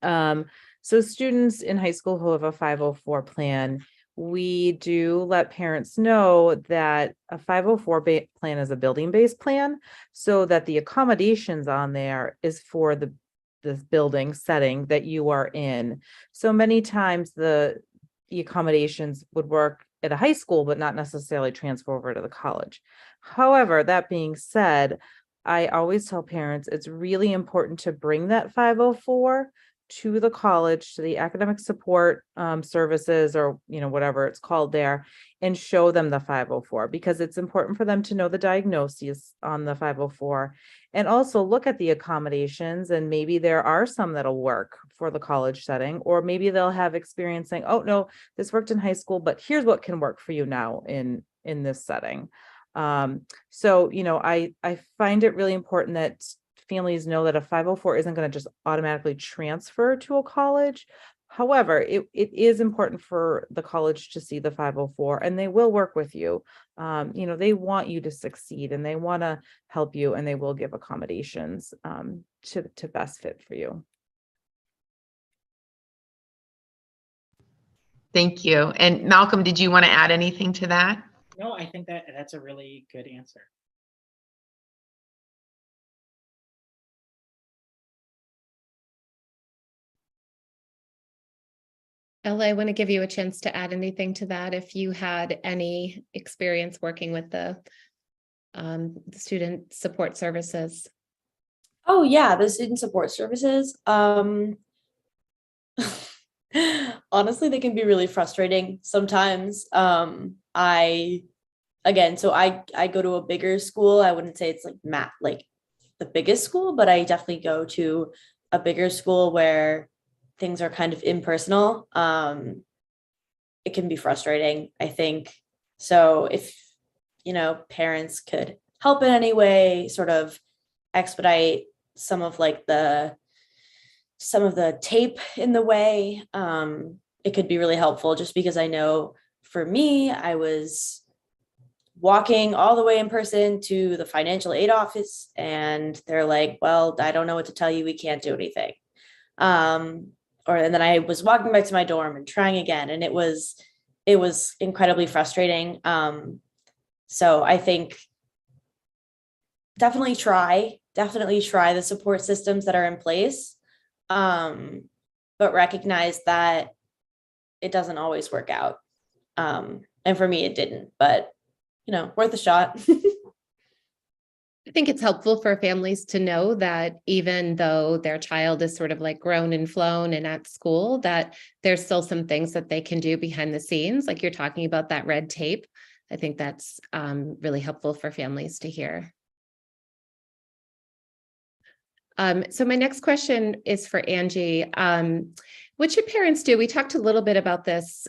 Speaker 5: So students in high school who have a 504 plan, we do let parents know that a 504 plan is a building-based plan, so that the accommodations on there is for the building setting that you are in. So many times the accommodations would work at a high school, but not necessarily transfer over to the college. However, that being said, I always tell parents it's really important to bring that 504 to the college, to the academic support services, or whatever it's called there, and show them the 504, because it's important for them to know the diagnoses on the 504, and also look at the accommodations, and maybe there are some that'll work for the college setting, or maybe they'll have experience saying, oh no, this worked in high school, but here's what can work for you now in this setting. So I find it really important that families know that a 504 isn't going to just automatically transfer to a college. However, it is important for the college to see the 504, and they will work with you. They want you to succeed, and they want to help you, and they will give accommodations to best fit for you.
Speaker 8: Thank you. And Malcolm, did you want to add anything to that?
Speaker 3: No, I think that's a really good answer.
Speaker 7: Ella, I want to give you a chance to add anything to that if you had any experience working with the student support services.
Speaker 6: Oh yeah, the student support services. Honestly, they can be really frustrating sometimes. I go to a bigger school. I wouldn't say it's like the biggest school, but I definitely go to a bigger school where things are kind of impersonal. It can be frustrating, I think. So if parents could help in any way, sort of expedite some of the tape in the way, it could be really helpful, just because I know for me, I was walking all the way in person to the financial aid office, and they're like, well, I don't know what to tell you. We can't do anything. And then I was walking back to my dorm and trying again, and it was incredibly frustrating. So I think definitely try the support systems that are in place. But recognize that it doesn't always work out. And for me, it didn't, but worth a shot.
Speaker 7: I think it's helpful for families to know that even though their child is sort of like grown and flown and at school, that there's still some things that they can do behind the scenes. Like you're talking about that red tape. I think that's really helpful for families to hear. So my next question is for Angie. What should parents do? We talked a little bit about this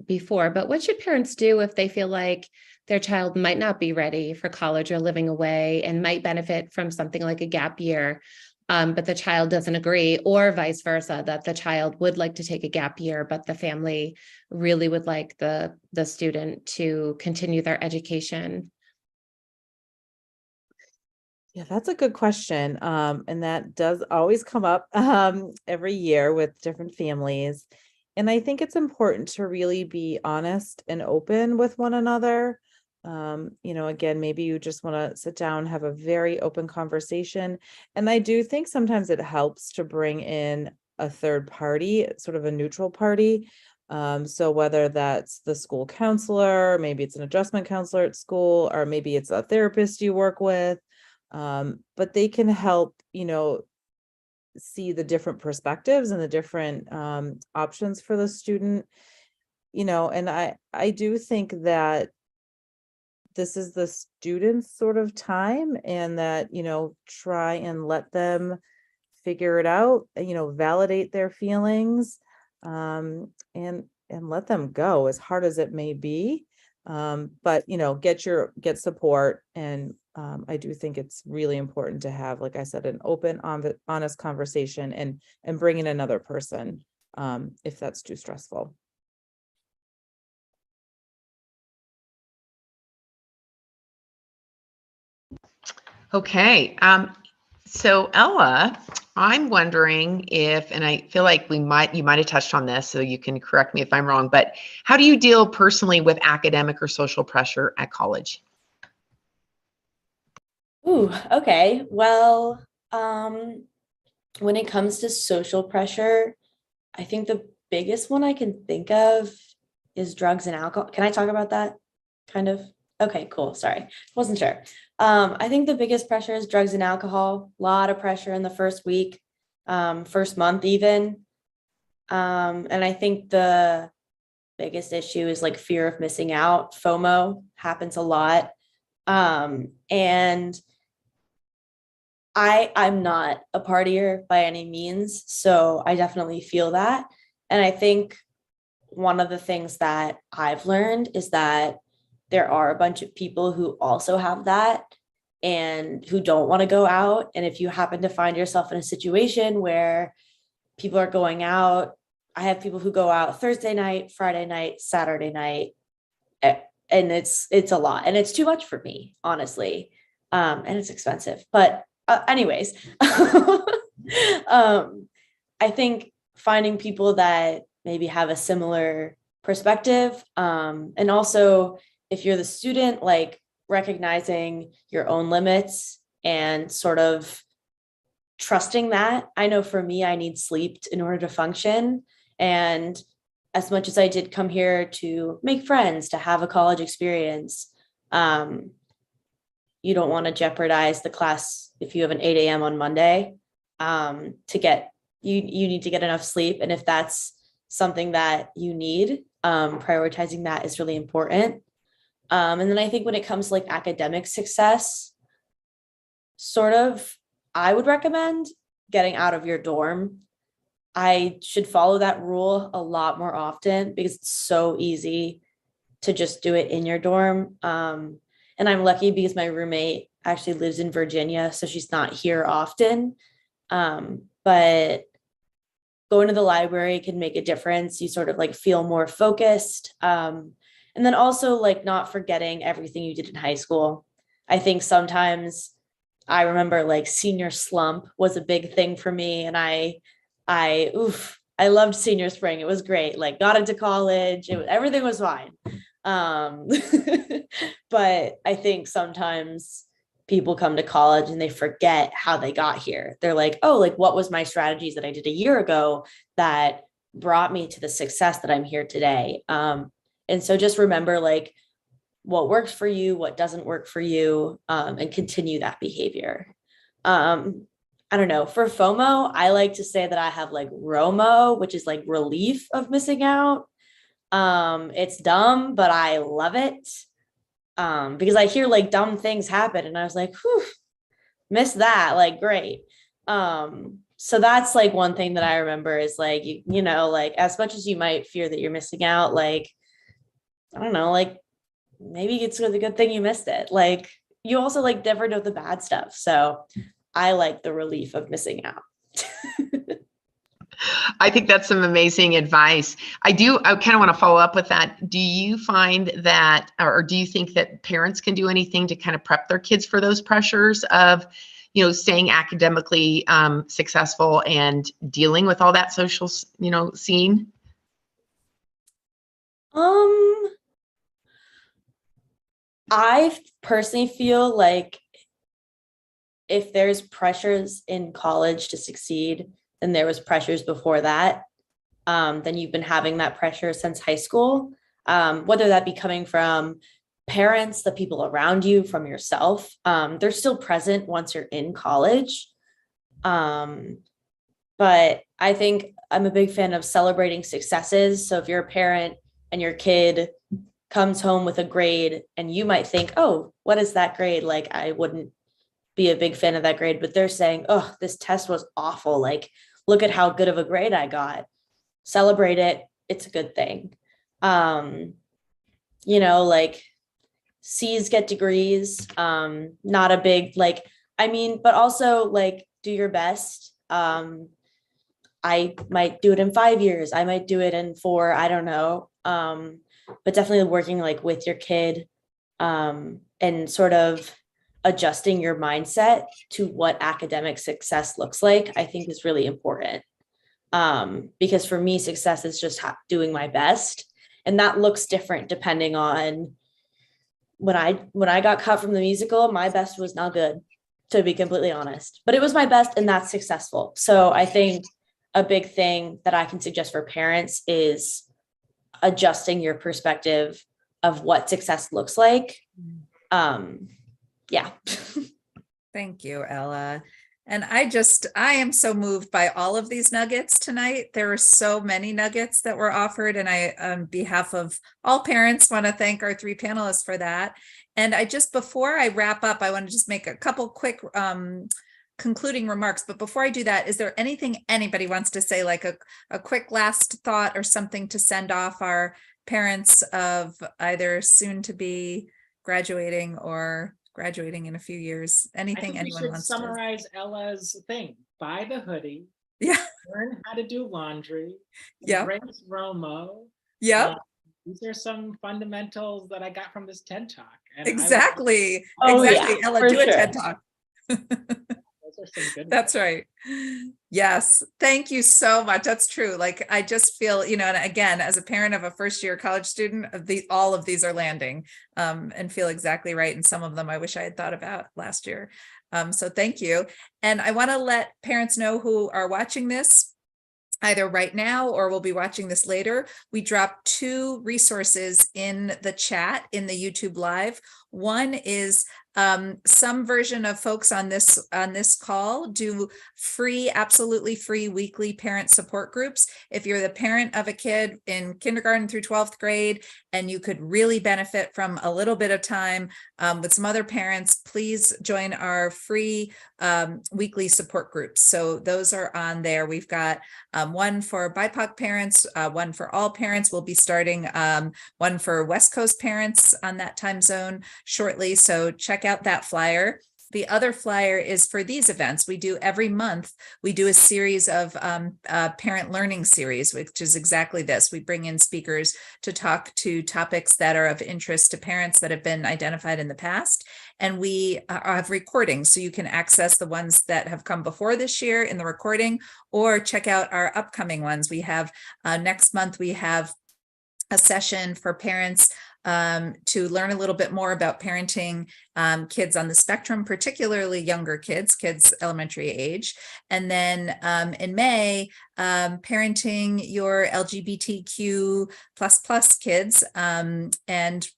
Speaker 7: before, but what should parents do if they feel like their child might not be ready for college or living away and might benefit from something like a gap year, but the child doesn't agree, or vice versa, that the child would like to take a gap year, but the family really would like the student to continue their education?
Speaker 5: Yeah, that's a good question. And that does always come up every year with different families. And I think it's important to really be honest and open with one another. Again, maybe you just want to sit down, have a very open conversation. And I do think sometimes it helps to bring in a third party, sort of a neutral party. So whether that's the school counselor, maybe it's an adjustment counselor at school, or maybe it's a therapist you work with. But they can help, see the different perspectives and the different options for the student, and I do think that this is the student's sort of time, and that, try and let them figure it out, validate their feelings, and let them go, as hard as it may be. But get support. And I do think it's really important to have, like I said, an open, honest conversation, and bring in another person if that's too stressful.
Speaker 8: Okay. So Ella, I'm wondering if, and I feel like you might have touched on this, so you can correct me if I'm wrong, but how do you deal personally with academic or social pressure at college?
Speaker 6: Ooh, okay. Well, when it comes to social pressure, I think the biggest one I can think of is drugs and alcohol. Can I talk about that? Kind of? Okay, cool. Sorry. Wasn't sure. I think the biggest pressure is drugs and alcohol. A lot of pressure in the first week, first month even. And I think the biggest issue is like fear of missing out. FOMO happens a lot. And I'm not a partier by any means, so I definitely feel that. And I think one of the things that I've learned is that there are a bunch of people who also have that and who don't want to go out. And if you happen to find yourself in a situation where people are going out, I have people who go out Thursday night, Friday night, Saturday night, and it's a lot, and it's too much for me, honestly. And it's expensive, but anyways, I think finding people that maybe have a similar perspective, and also if you're the student, like recognizing your own limits and sort of trusting that. I know for me, I need sleep in order to function. And as much as I did come here to make friends, to have a college experience, you don't want to jeopardize the class if you have an 8 a.m. on Monday. You need to get enough sleep. And if that's something that you need, prioritizing that is really important. And then I think when it comes to like academic success, I would recommend getting out of your dorm. I should follow that rule a lot more often because it's so easy to just do it in your dorm. And I'm lucky because my roommate actually lives in Virginia, so she's not here often. But going to the library can make a difference. You sort of like feel more focused. And then also like not forgetting everything you did in high school. I think sometimes I remember like senior slump was a big thing for me. And I loved senior spring. It was great. Like got into college, everything was fine. But I think sometimes people come to college and they forget how they got here. They're like, oh, like what was my strategies that I did a year ago that brought me to the success that I'm here today? And so just remember like what works for you, what doesn't work for you, and continue that behavior. I don't know, for FOMO, I like to say that I have like ROMO, which is like relief of missing out. It's dumb, but I love it. Because I hear like dumb things happen and I was like, whew, miss that, like great. So that's like one thing that I remember is like, you know, like as much as you might fear that you're missing out, like, I don't know, like maybe it's a good thing you missed it. Like you also like never know the bad stuff. So I like the relief of missing out.
Speaker 8: I think that's some amazing advice. I kind of want to follow up with that. Do you find that, or do you think that parents can do anything to kind of prep their kids for those pressures of, you know, staying academically successful and dealing with all that social, you know, scene?
Speaker 6: I personally feel like if there's pressures in college to succeed, then there was pressures before that. Then you've been having that pressure since high school, whether that be coming from parents, the people around you, from yourself. They're still present once you're in college. But I think I'm a big fan of celebrating successes. So if you're a parent and your kid comes home with a grade and you might think, oh, what is that grade? Like, I wouldn't be a big fan of that grade, but they're saying, oh, this test was awful. Like, look at how good of a grade I got. Celebrate it. It's a good thing. You know, like C's get degrees, not a big, like, I mean, but also like do your best. I might do it in 5 years. I might do it in 4, I don't know. But definitely working like with your kid, and sort of adjusting your mindset to what academic success looks like, I think is really important. Because for me, success is just doing my best. And that looks different depending on when I got cut from the musical, my best was not good, to be completely honest, but it was my best and that's successful. So I think a big thing that I can suggest for parents is adjusting your perspective of what success looks like. Yeah.
Speaker 1: Thank you, Ella. And I am so moved by all of these nuggets tonight. There are so many nuggets that were offered. And I, on behalf of all parents, want to thank our 3 panelists for that. And before I wrap up, I want to just make a couple quick concluding remarks. But before I do that, is there anything anybody wants to say, like a quick last thought or something to send off our parents of either soon to be graduating or graduating in a few years? Anything anyone wants to
Speaker 3: summarize Ella's thing? Buy the hoodie.
Speaker 1: Yeah.
Speaker 3: Learn how to do laundry.
Speaker 1: Yeah.
Speaker 3: Embrace Romo.
Speaker 1: Yeah.
Speaker 3: These are some fundamentals that I got from this TED Talk. And
Speaker 1: exactly.
Speaker 6: Oh,
Speaker 1: exactly.
Speaker 6: yeah,
Speaker 1: Ella,
Speaker 6: for
Speaker 1: do a
Speaker 6: sure.
Speaker 1: TED Talk.
Speaker 3: Those are some good
Speaker 1: That's
Speaker 3: ones.
Speaker 1: right. Yes. Thank you so much. That's true. Like, I just feel, you know, and again, as a parent of a first-year college student, all of these are landing, and feel exactly right. And some of them I wish I had thought about last year. So thank you. And I want to let parents know who are watching this either right now or will be watching this later. We dropped 2 resources in the chat in the YouTube Live. One is some version of folks on this call do absolutely free weekly parent support groups. If you're the parent of a kid in kindergarten through 12th grade and you could really benefit from a little bit of time with some other parents, please join our free weekly support groups. So those are on there. We've got one for BIPOC parents, one for all parents. We'll be starting one for West Coast parents on that time zone shortly. So check out that flyer. The other flyer is for these events. We do every month, we do a series of parent learning series, which is exactly this. We bring in speakers to talk to topics that are of interest to parents that have been identified in the past. And we have recordings, so you can access the ones that have come before this year in the recording, or check out our upcoming ones. We have next month, we have a session for parents to learn a little bit more about parenting kids on the spectrum, particularly younger kids elementary age. And then in May, parenting your LGBTQ plus kids, and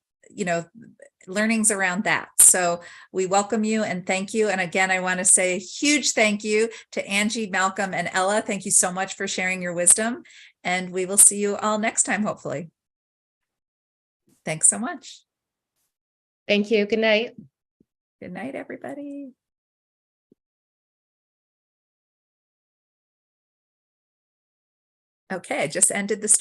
Speaker 1: learnings around that. So we welcome you and thank you. And again, I want to say a huge thank you to Angie, Malcolm, and Ella. Thank you so much for sharing your wisdom. And we will see you all next time, hopefully. Thanks so much.
Speaker 7: Thank you. Good night.
Speaker 1: Good night, everybody. Okay, I just ended the stream.